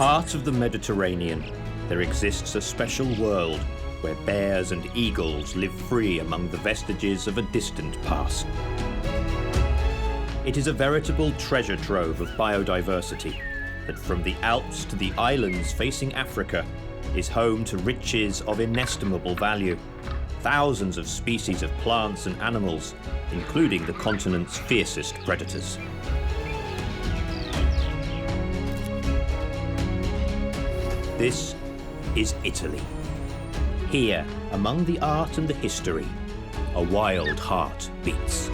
heart of the Mediterranean, there exists a special world where bears and eagles live free among the vestiges of a distant past. It is a veritable treasure trove of biodiversity that, from the Alps to the islands facing Africa, is home to riches of inestimable value. Thousands of species of plants and animals, including the continent's fiercest predators. This is Italy. Here, among the art and the history, a wild heart beats.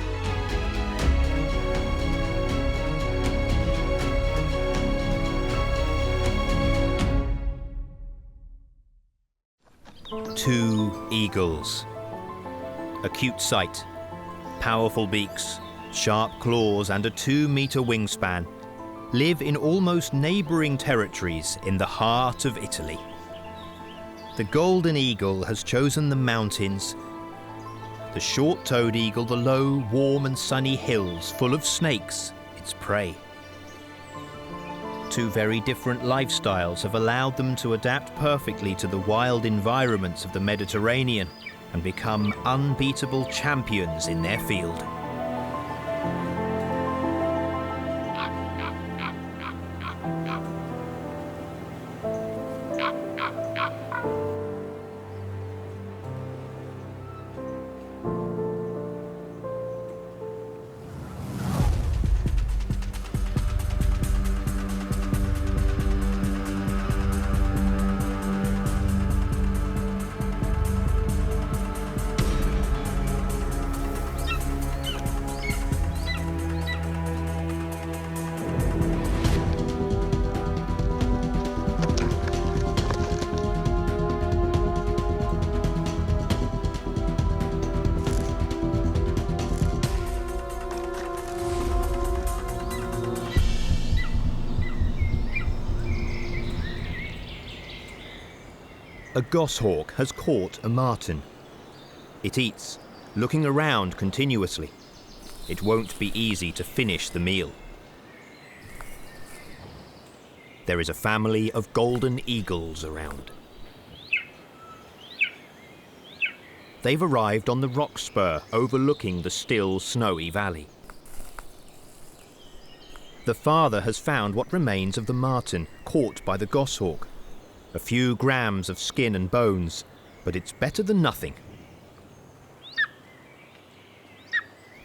Two eagles. A cute sight. Powerful beaks, sharp claws and a 2-meter wingspan live in almost neighbouring territories in the heart of Italy. The golden eagle has chosen the mountains, the short-toed eagle the low, warm and sunny hills full of snakes, its prey. Two very different lifestyles have allowed them to adapt perfectly to the wild environments of the Mediterranean and become unbeatable champions in their field. A goshawk has caught a marten. It eats, looking around continuously. It won't be easy to finish the meal. There is a family of golden eagles around. They've arrived on the rock spur overlooking the still, snowy valley. The father has found what remains of the marten caught by the goshawk. A few grams of skin and bones, but it's better than nothing.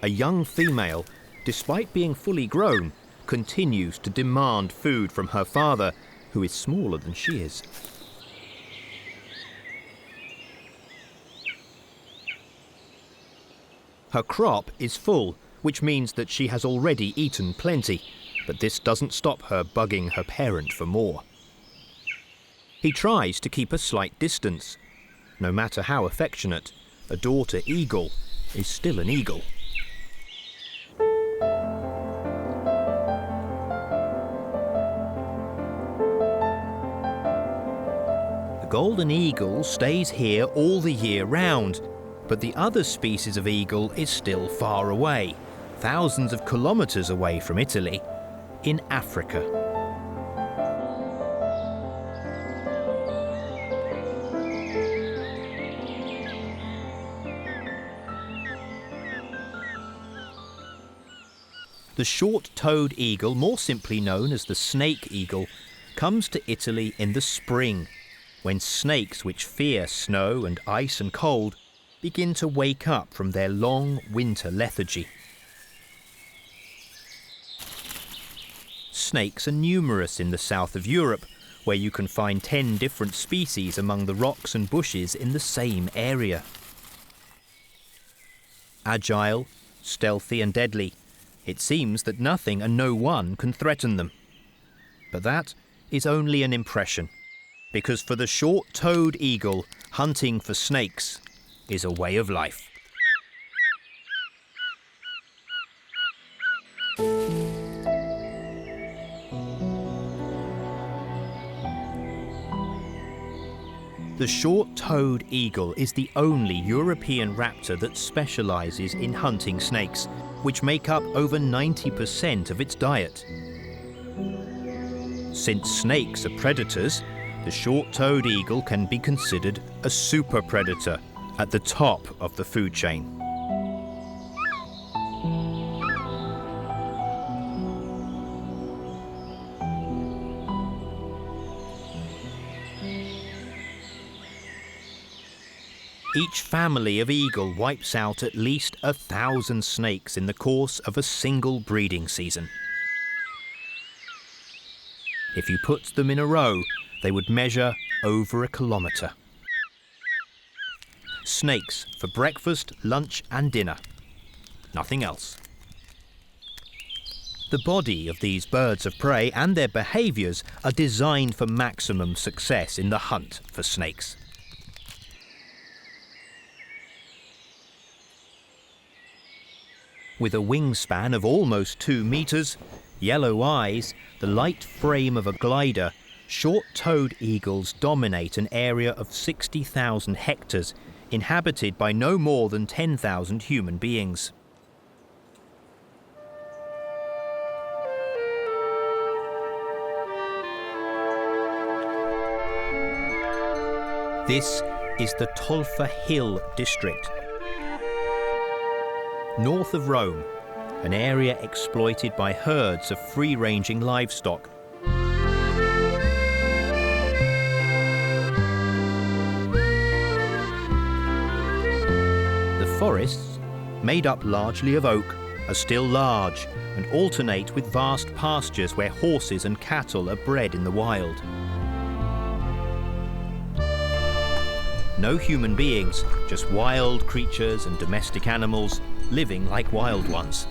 A young female, despite being fully grown, continues to demand food from her father, who is smaller than she is. Her crop is full, which means that she has already eaten plenty, but this doesn't stop her bugging her parent for more. He tries to keep a slight distance. No matter how affectionate, a daughter eagle is still an eagle. The golden eagle stays here all the year round, but the other species of eagle is still far away, thousands of kilometers away from Italy, in Africa. The short-toed eagle, more simply known as the snake eagle, comes to Italy in the spring, when snakes which fear snow and ice and cold begin to wake up from their long winter lethargy. Snakes are numerous in the south of Europe, where you can find 10 different species among the rocks and bushes in the same area. Agile, stealthy and deadly, it seems that nothing and no one can threaten them. But that is only an impression, because for the short-toed eagle, hunting for snakes is a way of life. The short-toed eagle is the only European raptor that specialises in hunting snakes, which make up over 90% of its diet. Since snakes are predators, the short-toed eagle can be considered a super predator at the top of the food chain. Each family of eagle wipes out at least 1,000 snakes in the course of a single breeding season. If you put them in a row, they would measure over 1 kilometre. Snakes for breakfast, lunch and dinner. Nothing else. The body of these birds of prey and their behaviours are designed for maximum success in the hunt for snakes. With a wingspan of almost 2 metres, yellow eyes, the light frame of a glider, short-toed eagles dominate an area of 60,000 hectares, inhabited by no more than 10,000 human beings. This is the Tulfa Hill district, north of Rome, an area exploited by herds of free-ranging livestock. The forests, made up largely of oak, are still large and alternate with vast pastures where horses and cattle are bred in the wild. No human beings, just wild creatures and domestic animals living like wild ones.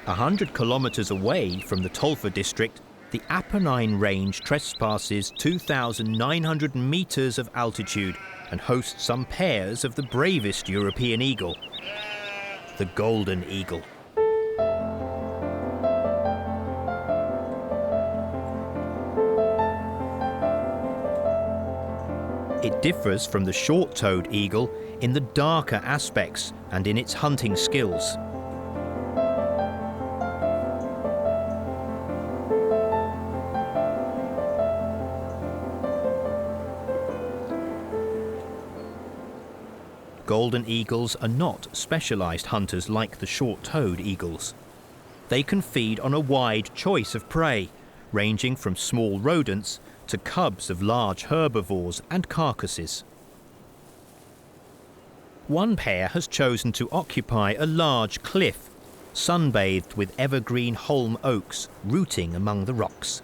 A 100 kilometres away from the Tulfa district, the Apennine range trespasses 2,900 metres of altitude and hosts some pairs of the bravest European eagle, the golden eagle. It differs from the short-toed eagle in the darker aspects and in its hunting skills. Golden eagles are not specialised hunters like the short-toed eagles. They can feed on a wide choice of prey, ranging from small rodents to cubs of large herbivores and carcasses. One pair has chosen to occupy a large cliff, sunbathed with evergreen holm oaks rooting among the rocks.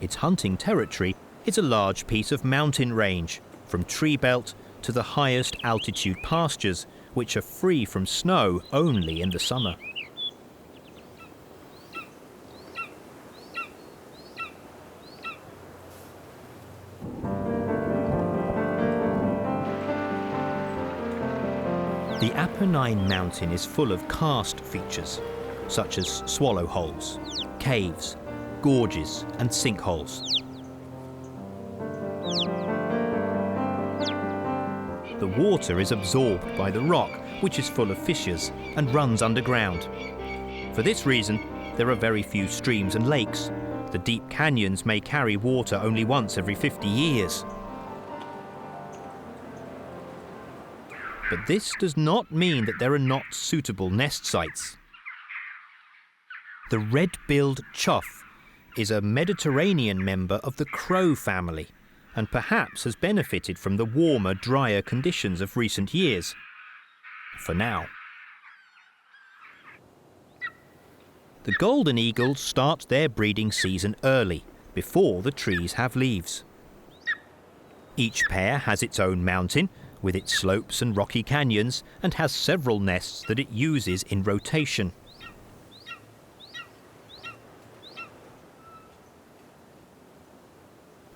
Its hunting territory is a large piece of mountain range, from tree belt to the highest altitude pastures, which are free from snow only in the summer. The Apennine Mountain is full of karst features, such as swallow holes, caves, gorges and sinkholes. The water is absorbed by the rock, which is full of fissures and runs underground. For this reason, there are very few streams and lakes. The deep canyons may carry water only once every 50 years. But this does not mean that there are not suitable nest sites. The red-billed chough is a Mediterranean member of the crow family, and perhaps has benefited from the warmer, drier conditions of recent years. For now. The golden eagle starts their breeding season early, before the trees have leaves. Each pair has its own mountain, with its slopes and rocky canyons, and has several nests that it uses in rotation.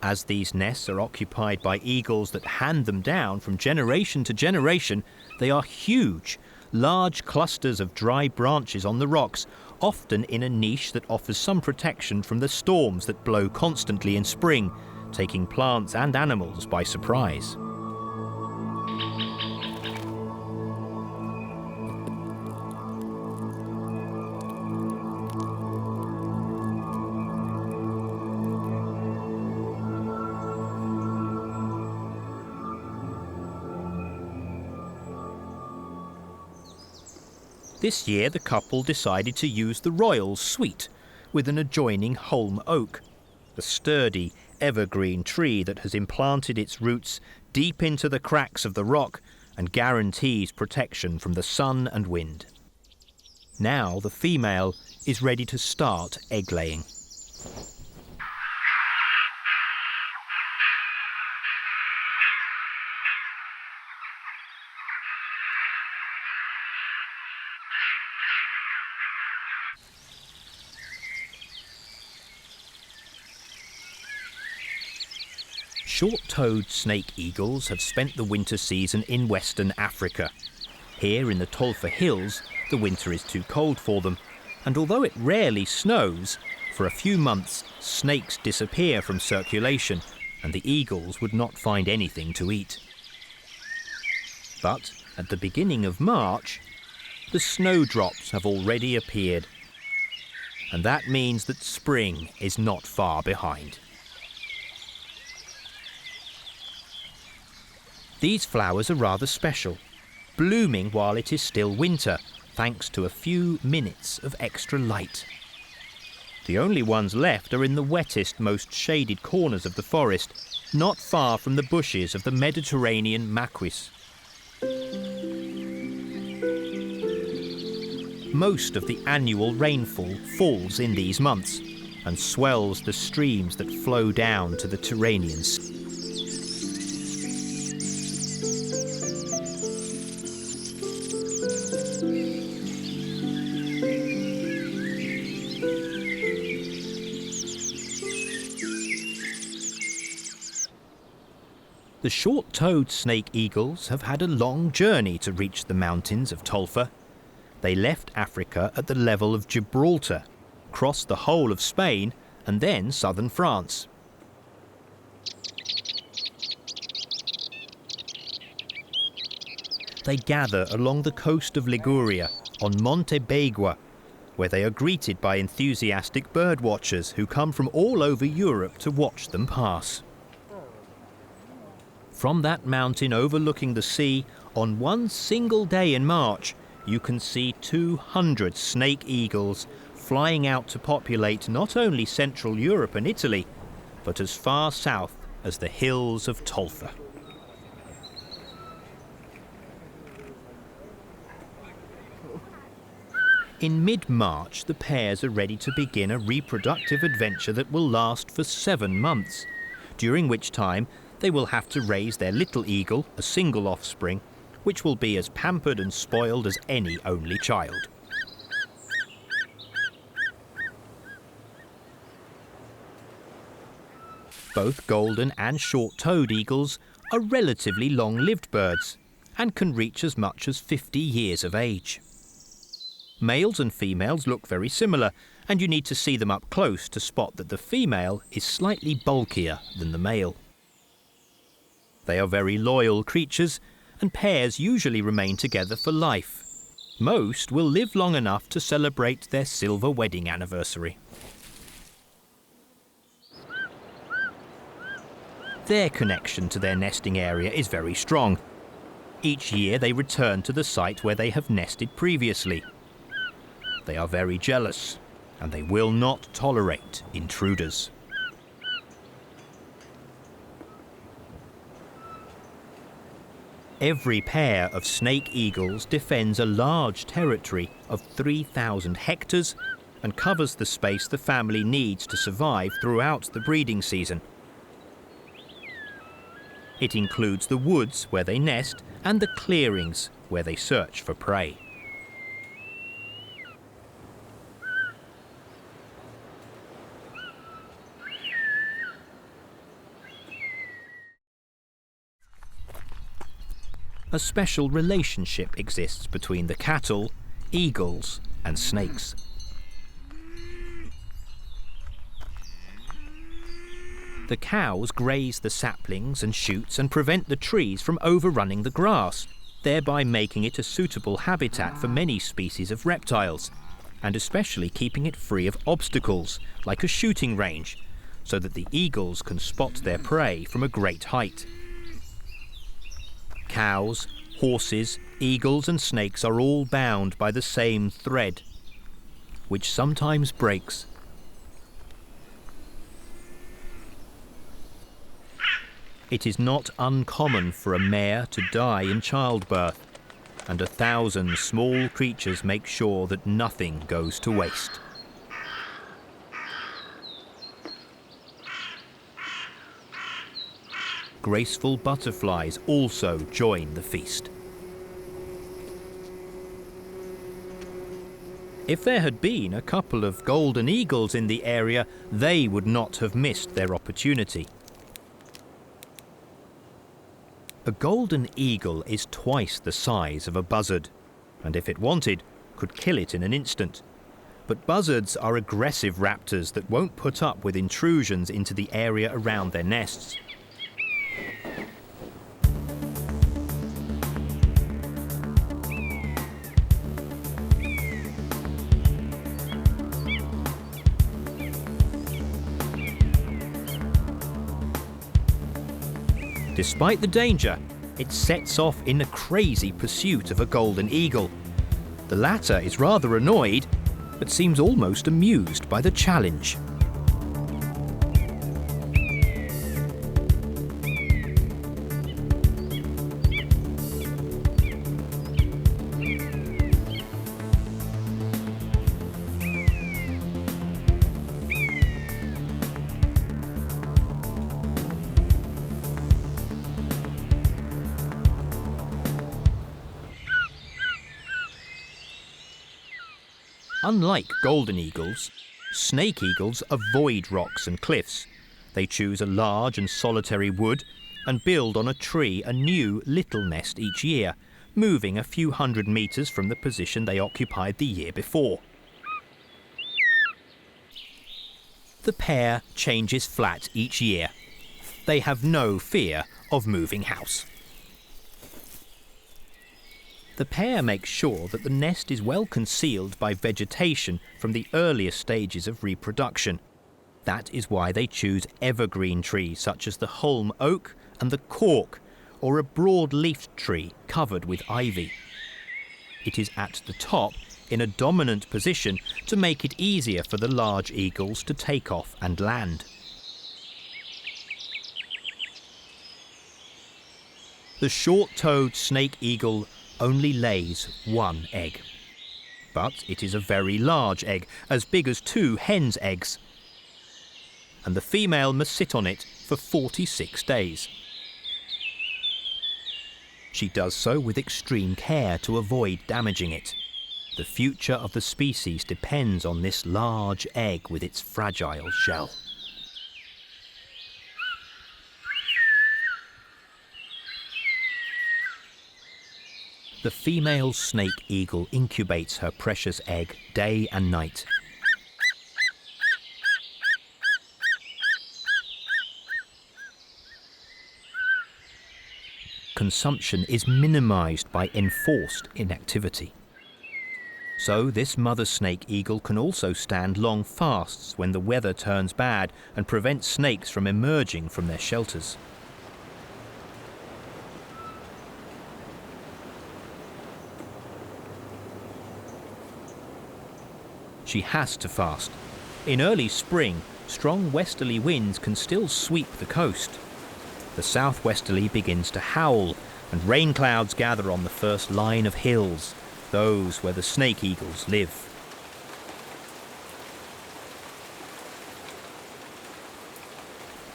As these nests are occupied by eagles that hand them down from generation to generation, they are huge, large clusters of dry branches on the rocks, often in a niche that offers some protection from the storms that blow constantly in spring, taking plants and animals by surprise. This year the couple decided to use the royal suite with an adjoining holm oak, a sturdy evergreen tree that has implanted its roots deep into the cracks of the rock and guarantees protection from the sun and wind. Now the female is ready to start egg laying. Short-toed snake eagles have spent the winter season in Western Africa. Here in the Tulfa Hills, the winter is too cold for them, and although it rarely snows, for a few months snakes disappear from circulation and the eagles would not find anything to eat. But at the beginning of March, the snowdrops have already appeared, and that means that spring is not far behind. These flowers are rather special, blooming while it is still winter, thanks to a few minutes of extra light. The only ones left are in the wettest, most shaded corners of the forest, not far from the bushes of the Mediterranean maquis. Most of the annual rainfall falls in these months and swells the streams that flow down to the Tyrrhenian Sea. The short-toed snake eagles have had a long journey to reach the mountains of Tulfa. They left Africa at the level of Gibraltar, crossed the whole of Spain and then southern France. They gather along the coast of Liguria on Monte Begua, where they are greeted by enthusiastic bird watchers who come from all over Europe to watch them pass. From that mountain overlooking the sea, on one single day in March, you can see 200 snake eagles flying out to populate not only Central Europe and Italy, but as far south as the hills of Tulfa. In mid-March, the pairs are ready to begin a reproductive adventure that will last for 7 months, during which time they will have to raise their little eagle, a single offspring, which will be as pampered and spoiled as any only child. Both golden and short-toed eagles are relatively long-lived birds and can reach as much as 50 years of age. Males and females look very similar, and you need to see them up close to spot that the female is slightly bulkier than the male. They are very loyal creatures, and pairs usually remain together for life. Most will live long enough to celebrate their silver wedding anniversary. Their connection to their nesting area is very strong. Each year they return to the site where they have nested previously. They are very jealous, and they will not tolerate intruders. Every pair of snake eagles defends a large territory of 3,000 hectares and covers the space the family needs to survive throughout the breeding season. It includes the woods where they nest and the clearings where they search for prey. A special relationship exists between the cattle, eagles, and snakes. The cows graze the saplings and shoots and prevent the trees from overrunning the grass, thereby making it a suitable habitat for many species of reptiles, and especially keeping it free of obstacles, like a shooting range, so that the eagles can spot their prey from a great height. Cows, horses, eagles and snakes are all bound by the same thread, which sometimes breaks. It is not uncommon for a mare to die in childbirth, and 1,000 small creatures make sure that nothing goes to waste. Graceful butterflies also join the feast. If there had been a couple of golden eagles in the area, they would not have missed their opportunity. A golden eagle is twice the size of a buzzard, and if it wanted, could kill it in an instant. But buzzards are aggressive raptors that won't put up with intrusions into the area around their nests. Despite the danger, it sets off in a crazy pursuit of a golden eagle. The latter is rather annoyed, but seems almost amused by the challenge. Unlike golden eagles, snake eagles avoid rocks and cliffs. They choose a large and solitary wood and build on a tree a new little nest each year, moving a few hundred meters from the position they occupied the year before. The pair changes flat each year. They have no fear of moving house. The pair makes sure that the nest is well concealed by vegetation from the earliest stages of reproduction. That is why they choose evergreen trees such as the holm oak and the cork, or a broad-leafed tree covered with ivy. It is at the top, in a dominant position, to make it easier for the large eagles to take off and land. The short-toed snake eagle only lays one egg. But it is a very large egg, as big as 2 hens' eggs. And the female must sit on it for 46 days. She does so with extreme care to avoid damaging it. The future of the species depends on this large egg with its fragile shell. The female snake eagle incubates her precious egg day and night. Consumption is minimized by enforced inactivity. So this mother snake eagle can also stand long fasts when the weather turns bad and prevent snakes from emerging from their shelters. She has to fast. In early spring, strong westerly winds can still sweep the coast. The southwesterly begins to howl, and rain clouds gather on the first line of hills, those where the snake eagles live.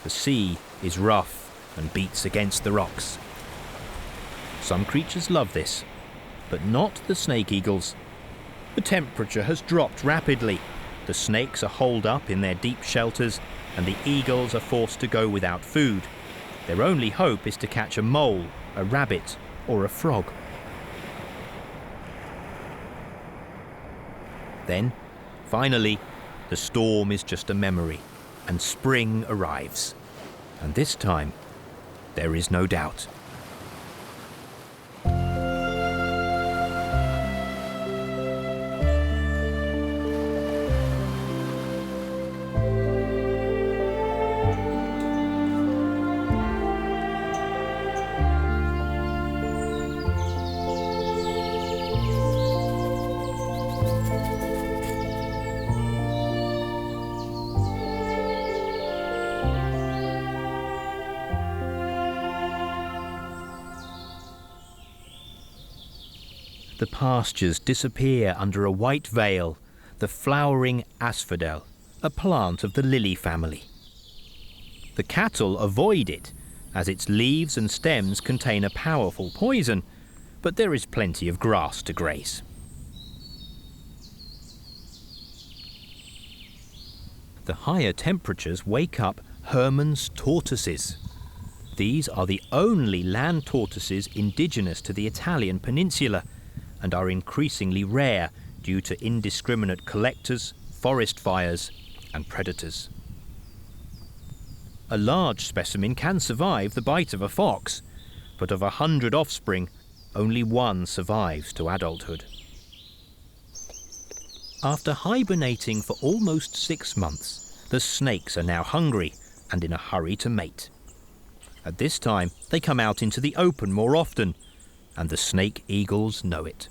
The sea is rough and beats against the rocks. Some creatures love this, but not the snake eagles. The temperature has dropped rapidly. The snakes are holed up in their deep shelters, and the eagles are forced to go without food. Their only hope is to catch a mole, a rabbit, or a frog. Then, finally, the storm is just a memory, and spring arrives. And this time, there is no doubt. The pastures disappear under a white veil, the flowering asphodel, a plant of the lily family. The cattle avoid it, as its leaves and stems contain a powerful poison, but there is plenty of grass to graze. The higher temperatures wake up Hermann's tortoises. These are the only land tortoises indigenous to the Italian peninsula, and are increasingly rare due to indiscriminate collectors, forest fires, and predators. A large specimen can survive the bite of a fox, but of 100 offspring, only one survives to adulthood. After hibernating for almost 6 months, the snakes are now hungry and in a hurry to mate. At this time, they come out into the open more often, and the snake eagles know it.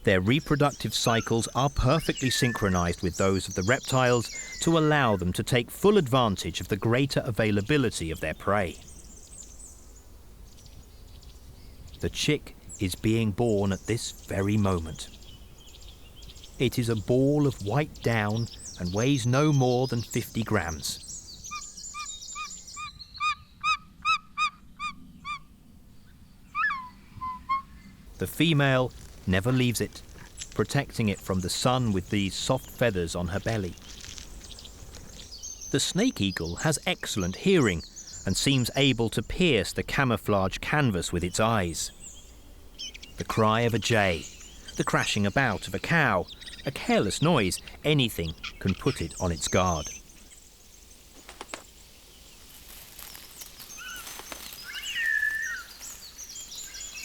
Their reproductive cycles are perfectly synchronized with those of the reptiles to allow them to take full advantage of the greater availability of their prey. The chick is being born at this very moment. It is a ball of white down and weighs no more than 50 grams. The female never leaves it, protecting it from the sun with these soft feathers on her belly. The snake eagle has excellent hearing and seems able to pierce the camouflaged canvas with its eyes. The cry of a jay, the crashing about of a cow, a careless noise, anything can put it on its guard.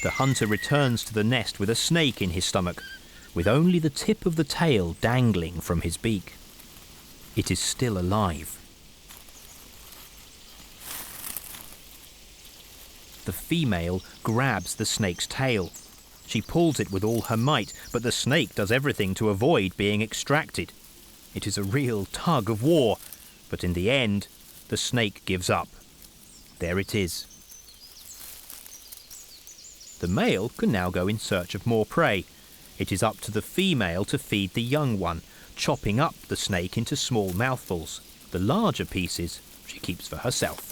The hunter returns to the nest with a snake in his stomach, with only the tip of the tail dangling from his beak. It is still alive. The female grabs the snake's tail. She pulls it with all her might, but the snake does everything to avoid being extracted. It is a real tug of war, but in the end, the snake gives up. There it is. The male can now go in search of more prey. It is up to the female to feed the young one, chopping up the snake into small mouthfuls. The larger pieces she keeps for herself.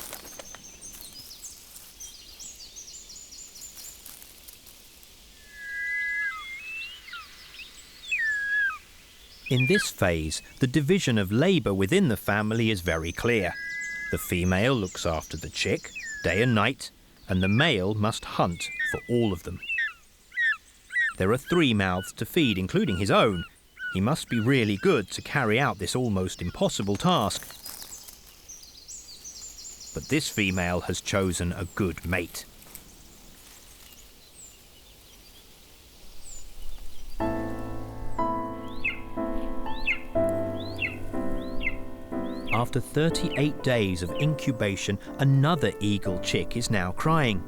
In this phase, the division of labour within the family is very clear. The female looks after the chick, day and night, and the male must hunt for all of them. There are 3 mouths to feed, including his own. He must be really good to carry out this almost impossible task. But this female has chosen a good mate. After 38 days of incubation, another eagle chick is now crying.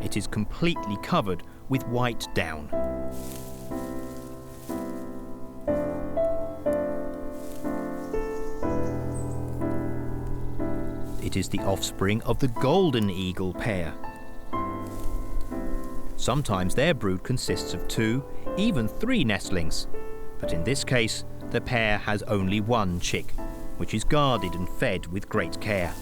It is completely covered with white down. It is the offspring of the golden eagle pair. Sometimes their brood consists of 2, even 3 nestlings, but in this case, the pair has only 1 chick, which is guarded and fed with great care.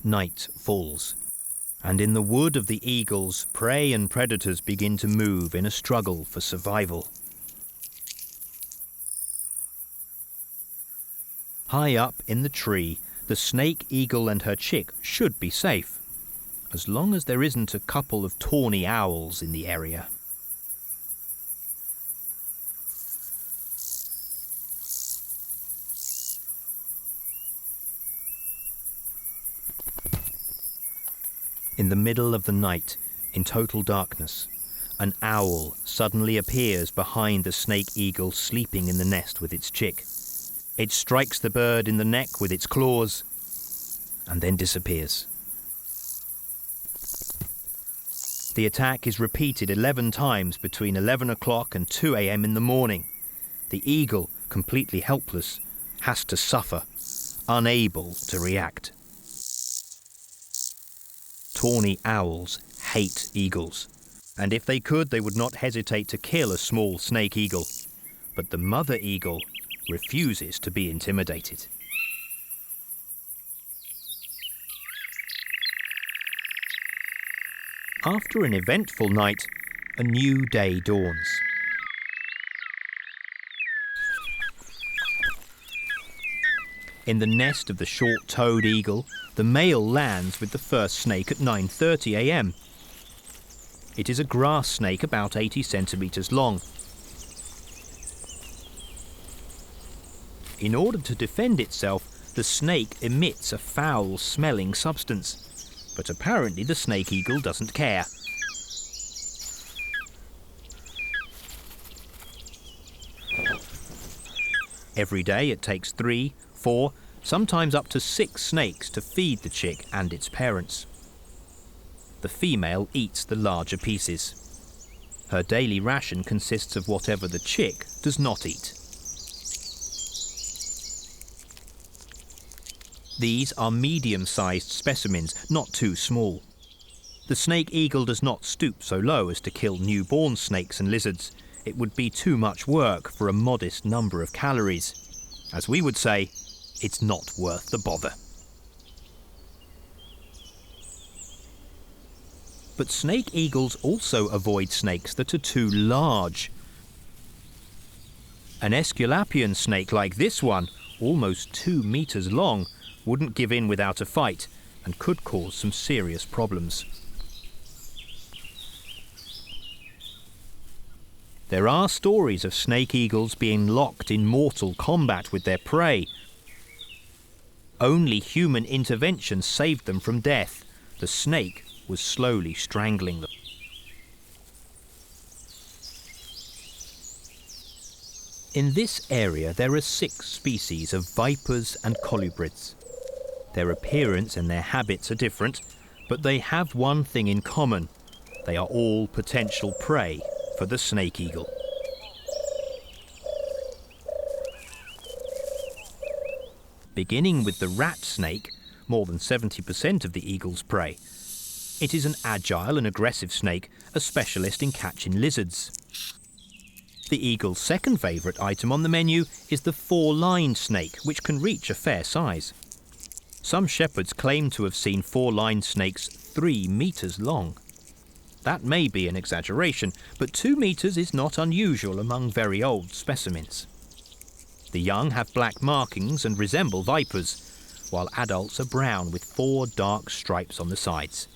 Night falls, And in the wood of the eagles, prey and predators begin to move in a struggle for survival. High up in the tree, the snake eagle and her chick should be safe, as long as there isn't a couple of tawny owls in the area. In the middle of the night, in total darkness, an owl suddenly appears behind the snake eagle sleeping in the nest with its chick. It strikes the bird in the neck with its claws and then disappears. The attack is repeated 11 times between 11 o'clock and 2 a.m. in the morning. The eagle, completely helpless, has to suffer, unable to react. Tawny owls hate eagles, and if they could, they would not hesitate to kill a small snake eagle. But the mother eagle refuses to be intimidated. After an eventful night, a new day dawns. In the nest of the short-toed eagle, the male lands with the first snake at 9:30 a.m. It is a grass snake about 80 centimetres long. In order to defend itself, the snake emits a foul-smelling substance, but apparently the snake eagle doesn't care. Every day it takes 3, 4, sometimes up to 6 snakes to feed the chick and its parents. The female eats the larger pieces. Her daily ration consists of whatever the chick does not eat. These are medium-sized specimens, not too small. The snake eagle does not stoop so low as to kill newborn snakes and lizards. It would be too much work for a modest number of calories. As we would say, it's not worth the bother. But snake eagles also avoid snakes that are too large. An Aesculapian snake like this one, almost 2 meters long, wouldn't give in without a fight and could cause some serious problems. There are stories of snake eagles being locked in mortal combat with their prey. Only human intervention saved them from death. The snake was slowly strangling them. In this area there are 6 species of vipers and colubrids. Their appearance and their habits are different, but they have one thing in common. They are all potential prey for the snake eagle. Beginning with the rat snake, more than 70% of the eagle's prey. It is an agile and aggressive snake, a specialist in catching lizards. The eagle's second favourite item on the menu is the 4-lined snake, which can reach a fair size. Some shepherds claim to have seen 4-lined snakes 3 meters long. That may be an exaggeration, but 2 meters is not unusual among very old specimens. The young have black markings and resemble vipers, while adults are brown with 4 dark stripes on the sides.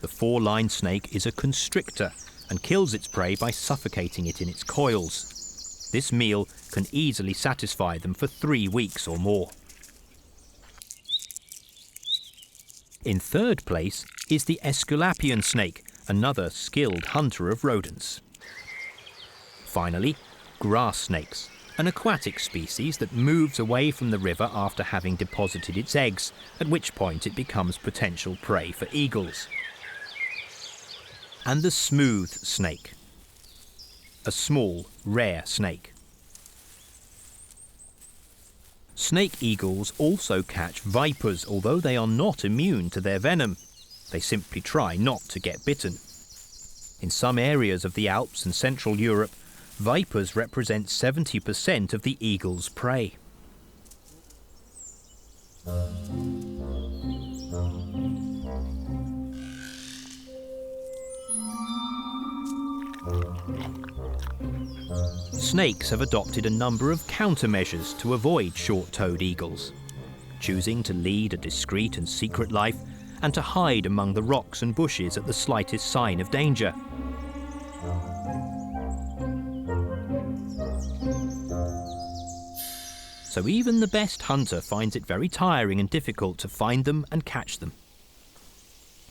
The 4-lined snake is a constrictor and kills its prey by suffocating it in its coils. This meal can easily satisfy them for 3 weeks or more. In third place is the Aesculapian snake, another skilled hunter of rodents. Finally, grass snakes, an aquatic species that moves away from the river after having deposited its eggs, at which point it becomes potential prey for eagles. And the smooth snake, a small, rare snake. Snake eagles also catch vipers, although they are not immune to their venom. They simply try not to get bitten. In some areas of the Alps and Central Europe, vipers represent 70% of the eagle's prey. snakes have adopted a number of countermeasures to avoid short-toed eagles, choosing to lead a discreet and secret life and to hide among the rocks and bushes at the slightest sign of danger. So even the best hunter finds it very tiring and difficult to find them and catch them.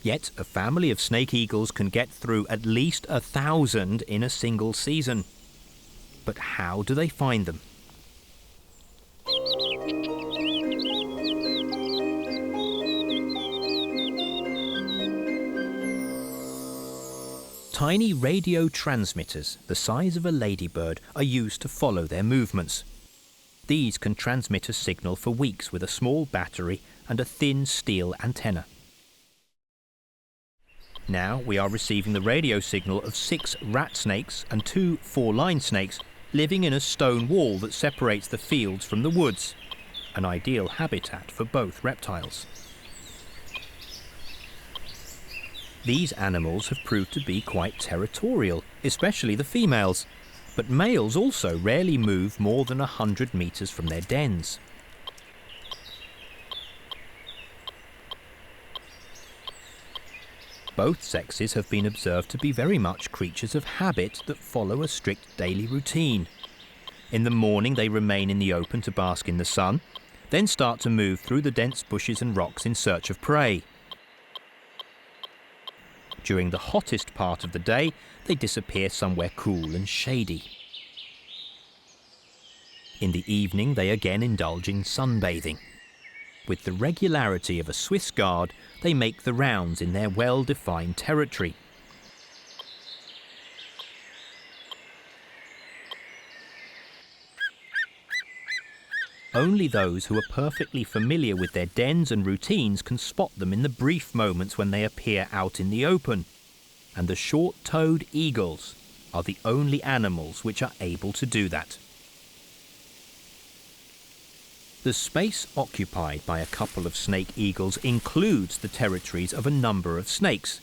Yet a family of snake eagles can get through at least 1,000 in a single season. But how do they find them? Tiny radio transmitters, the size of a ladybird, are used to follow their movements. These can transmit a signal for weeks with a small battery and a thin steel antenna. Now we are receiving the radio signal of 6 rat snakes and 2 four-line snakes living in a stone wall that separates the fields from the woods, an ideal habitat for both reptiles. These animals have proved to be quite territorial, especially the females, but males also rarely move more than 100 meters from their dens. Both sexes have been observed to be very much creatures of habit that follow a strict daily routine. In the morning they remain in the open to bask in the sun, then start to move through the dense bushes and rocks in search of prey. During the hottest part of the day, they disappear somewhere cool and shady. In the evening, they again indulge in sunbathing. With the regularity of a Swiss guard, they make the rounds in their well-defined territory. Only those who are perfectly familiar with their dens and routines can spot them in the brief moments when they appear out in the open. And the short-toed eagles are the only animals which are able to do that. The space occupied by a couple of snake eagles includes the territories of a number of snakes,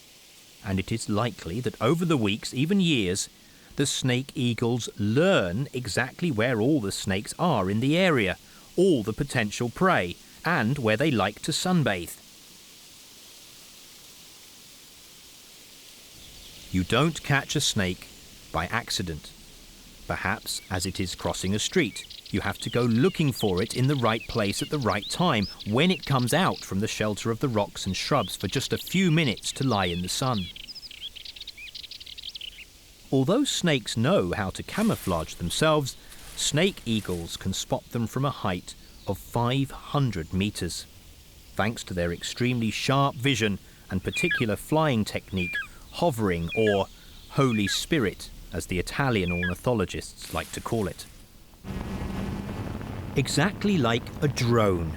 and it is likely that over the weeks, even years, the snake eagles learn exactly where all the snakes are in the area, all the potential prey, and where they like to sunbathe. You don't catch a snake by accident. Perhaps as it is crossing a street, you have to go looking for it in the right place at the right time, when it comes out from the shelter of the rocks and shrubs for just a few minutes to lie in the sun. Although snakes know how to camouflage themselves, snake eagles can spot them from a height of 500 meters. Thanks to their extremely sharp vision and particular flying technique, hovering, or Holy Spirit, as the Italian ornithologists like to call it. Exactly like a drone,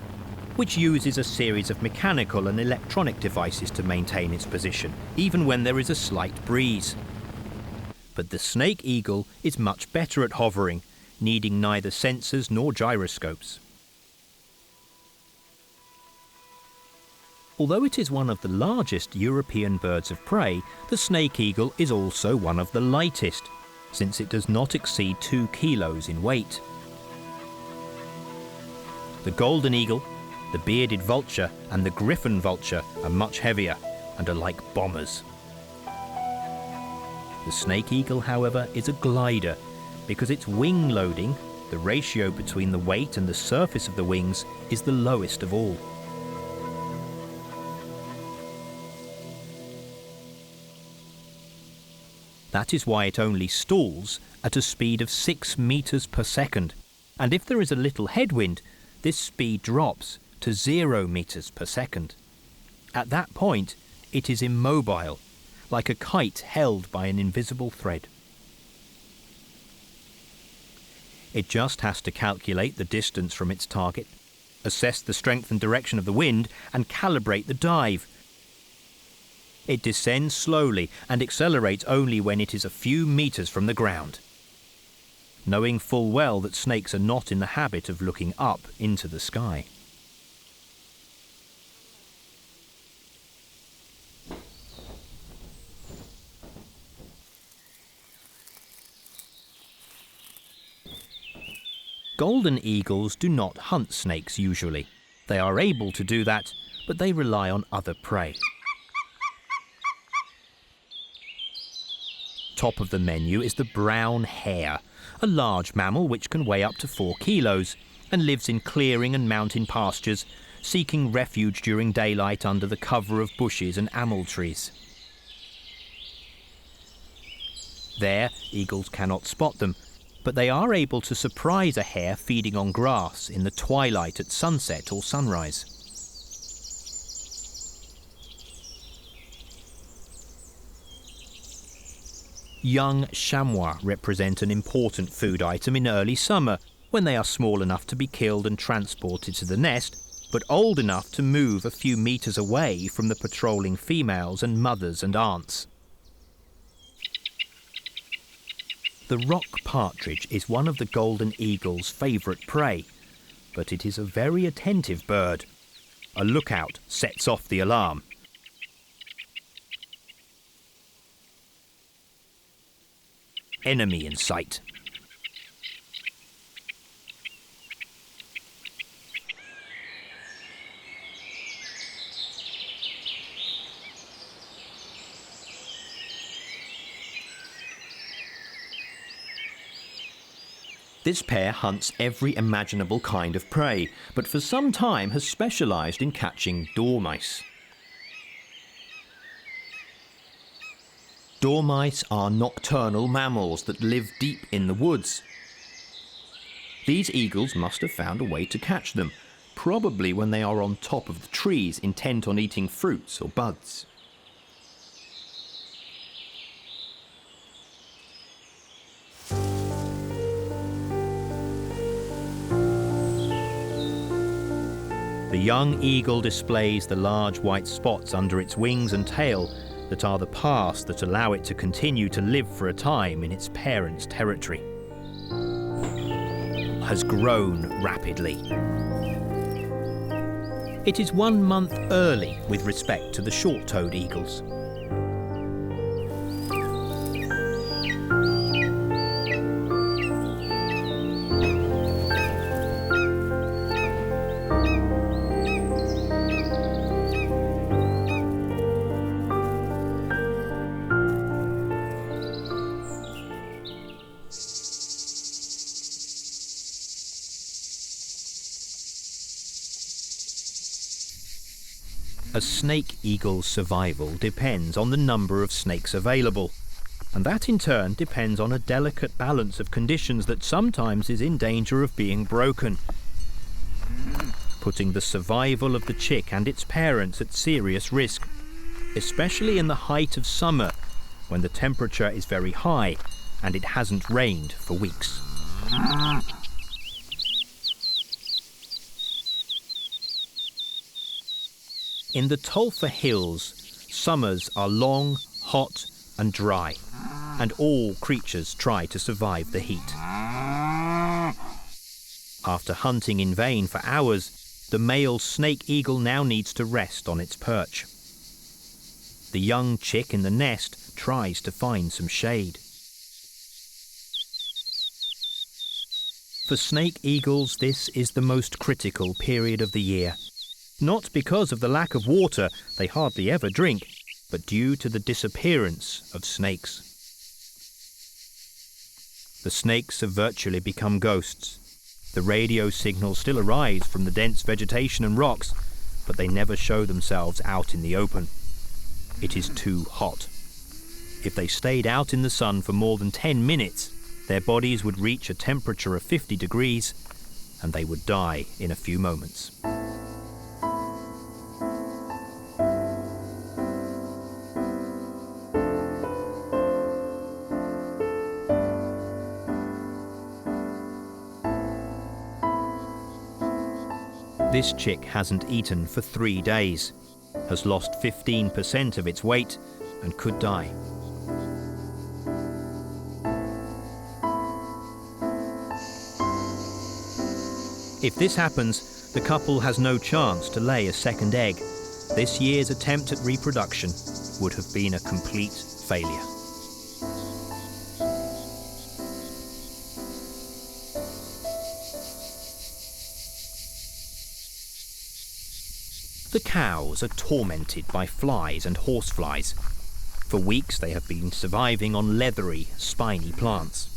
which uses a series of mechanical and electronic devices to maintain its position, even when there is a slight breeze. But the snake eagle is much better at hovering, needing neither sensors nor gyroscopes. Although it is one of the largest European birds of prey, the snake eagle is also one of the lightest, since it does not exceed 2 kilos in weight. The golden eagle, the bearded vulture and the griffon vulture are much heavier and are like bombers. The snake eagle, however, is a glider because its wing loading, the ratio between the weight and the surface of the wings, is the lowest of all. That is why it only stalls at a speed of 6 meters per second, and if there is a little headwind, this speed drops to 0 meters per second. At that point, it is immobile, like a kite held by an invisible thread. It just has to calculate the distance from its target, assess the strength and direction of the wind, and calibrate the dive. It descends slowly and accelerates only when it is a few meters from the ground, knowing full well that snakes are not in the habit of looking up into the sky. Golden eagles do not hunt snakes usually. They are able to do that, but they rely on other prey. Top of the menu is the brown hare, a large mammal which can weigh up to 4 kilos and lives in clearing and mountain pastures, seeking refuge during daylight under the cover of bushes and amyl trees. There, eagles cannot spot them, but they are able to surprise a hare feeding on grass in the twilight at sunset or sunrise. Young chamois represent an important food item in early summer, when they are small enough to be killed and transported to the nest, but old enough to move a few meters away from the patrolling females and mothers and aunts. The rock partridge is one of the golden eagle's favourite prey, but it is a very attentive bird. A lookout sets off the alarm. Enemy in sight. This pair hunts every imaginable kind of prey, but for some time has specialised in catching dormice. Dormice are nocturnal mammals that live deep in the woods. These eagles must have found a way to catch them, probably when they are on top of the trees intent on eating fruits or buds. The young eagle displays the large white spots under its wings and tail that are the paths that allow it to continue to live for a time in its parents' territory. Has grown rapidly. It is 1 month early with respect to the short-toed eagles. A snake eagle's survival depends on the number of snakes available, and that in turn depends on a delicate balance of conditions that sometimes is in danger of being broken, putting the survival of the chick and its parents at serious risk, especially in the height of summer when the temperature is very high and it hasn't rained for weeks. In the Tulfa Hills, summers are long, hot and dry, and all creatures try to survive the heat. After hunting in vain for hours, the male snake eagle now needs to rest on its perch. The young chick in the nest tries to find some shade. For snake eagles, this is the most critical period of the year. Not because of the lack of water, they hardly ever drink, but due to the disappearance of snakes. The snakes have virtually become ghosts. The radio signals still arise from the dense vegetation and rocks, but they never show themselves out in the open. It is too hot. If they stayed out in the sun for more than 10 minutes, their bodies would reach a temperature of 50 degrees, and they would die in a few moments. This chick hasn't eaten for 3 days, has lost 15% of its weight, and could die. If this happens, the couple has no chance to lay a second egg. This year's attempt at reproduction would have been a complete failure. The cows are tormented by flies and horseflies. For weeks they have been surviving on leathery, spiny plants.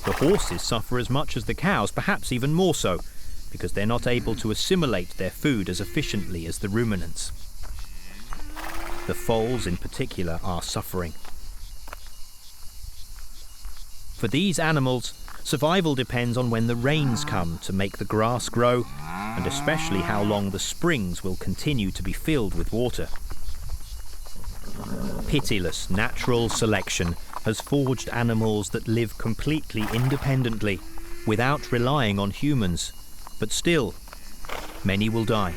The horses suffer as much as the cows, perhaps even more so, because they're not able to assimilate their food as efficiently as the ruminants. The foals in particular are suffering. For these animals, survival depends on when the rains come to make the grass grow, and especially how long the springs will continue to be filled with water. Pitiless natural selection has forged animals that live completely independently, without relying on humans. But still, many will die.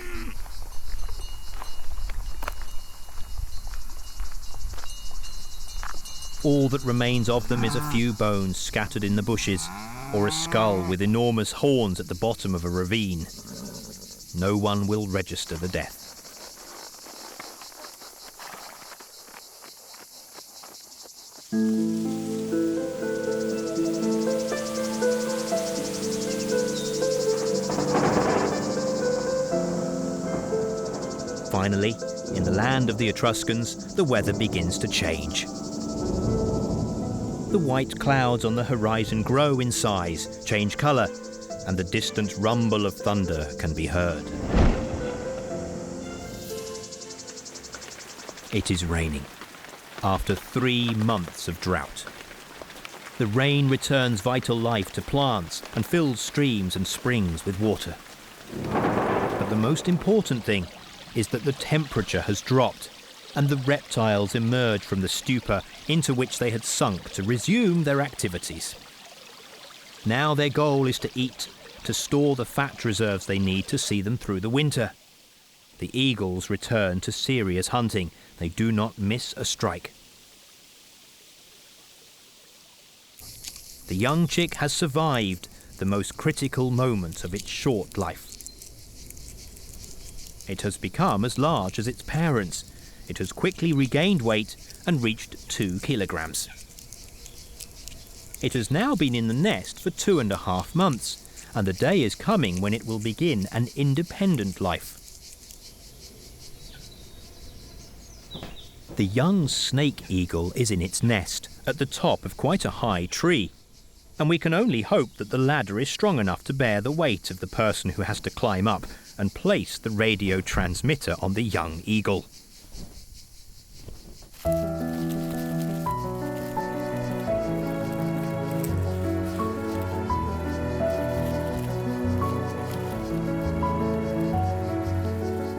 All that remains of them is a few bones scattered in the bushes, or a skull with enormous horns at the bottom of a ravine. No one will register the death. Finally, in the land of the Etruscans, the weather begins to change. The white clouds on the horizon grow in size, change colour, and the distant rumble of thunder can be heard. It is raining, after 3 months of drought. The rain returns vital life to plants and fills streams and springs with water. But the most important thing is that the temperature has dropped and the reptiles emerge from the stupor into which they had sunk to resume their activities. Now their goal is to eat, to store the fat reserves they need to see them through the winter. The eagles return to serious hunting. They do not miss a strike. The young chick has survived the most critical moment of its short life. It has become as large as its parents. It has quickly regained weight and reached 2 kilograms. It has now been in the nest for 2.5 months, and the day is coming when it will begin an independent life. The young snake eagle is in its nest at the top of quite a high tree, and we can only hope that the ladder is strong enough to bear the weight of the person who has to climb up and place the radio transmitter on the young eagle.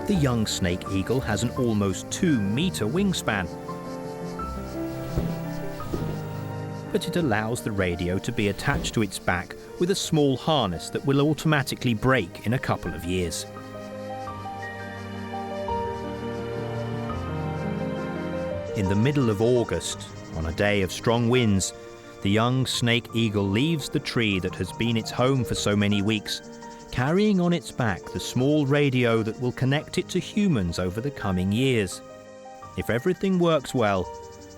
The young snake eagle has an almost 2-meter wingspan, but it allows the radio to be attached to its back with a small harness that will automatically break in a couple of years. In the middle of August, on a day of strong winds, the young snake eagle leaves the tree that has been its home for so many weeks, carrying on its back the small radio that will connect it to humans over the coming years. If everything works well,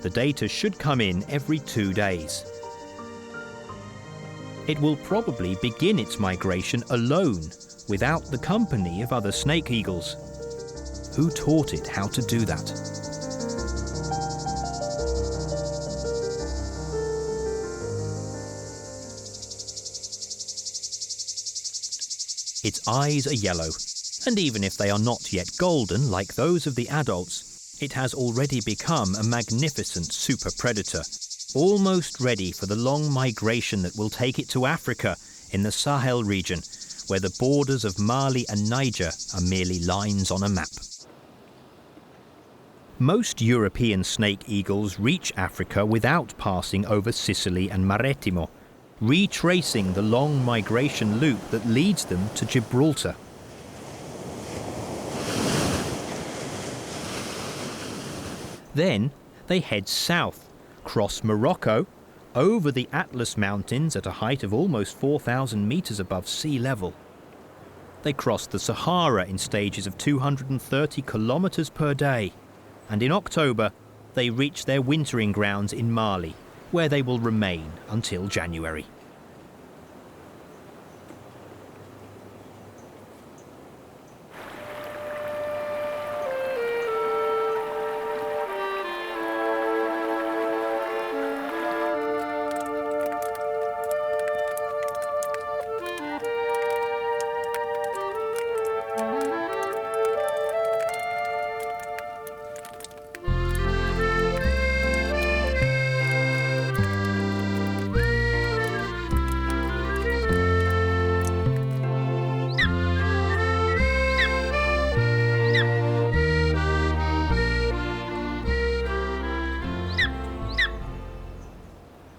the data should come in every 2 days. It will probably begin its migration alone, without the company of other snake eagles. Who taught it how to do that? Its eyes are yellow, and even if they are not yet golden like those of the adults, it has already become a magnificent super predator, almost ready for the long migration that will take it to Africa in the Sahel region, where the borders of Mali and Niger are merely lines on a map. Most European snake eagles reach Africa without passing over Sicily and Marettimo, retracing the long migration loop that leads them to Gibraltar. Then they head south, cross Morocco, over the Atlas Mountains at a height of almost 4,000 meters above sea level. They cross the Sahara in stages of 230 kilometers per day, and in October they reach their wintering grounds in Mali, where they will remain until January.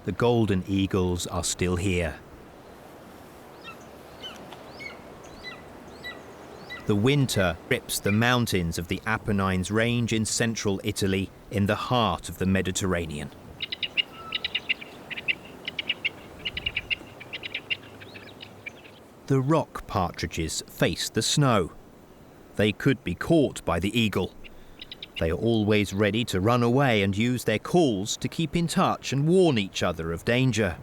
the golden eagles are still here. The winter grips the mountains of the Apennines range in central Italy, in the heart of the Mediterranean. The rock partridges face the snow. They could be caught by the eagle. They are always ready to run away and use their calls to keep in touch and warn each other of danger.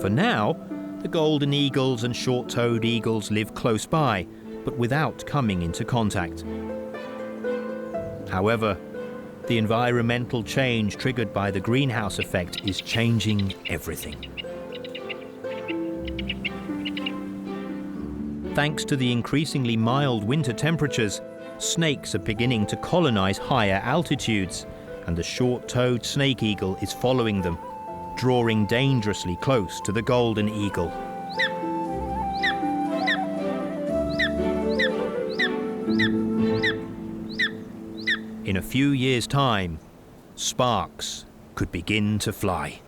For now, the golden eagles and short-toed eagles live close by, but without coming into contact. However, the environmental change triggered by the greenhouse effect is changing everything. Thanks to the increasingly mild winter temperatures, snakes are beginning to colonize higher altitudes, and the short-toed snake eagle is following them, drawing dangerously close to the golden eagle. In a few years' time, sparks could begin to fly.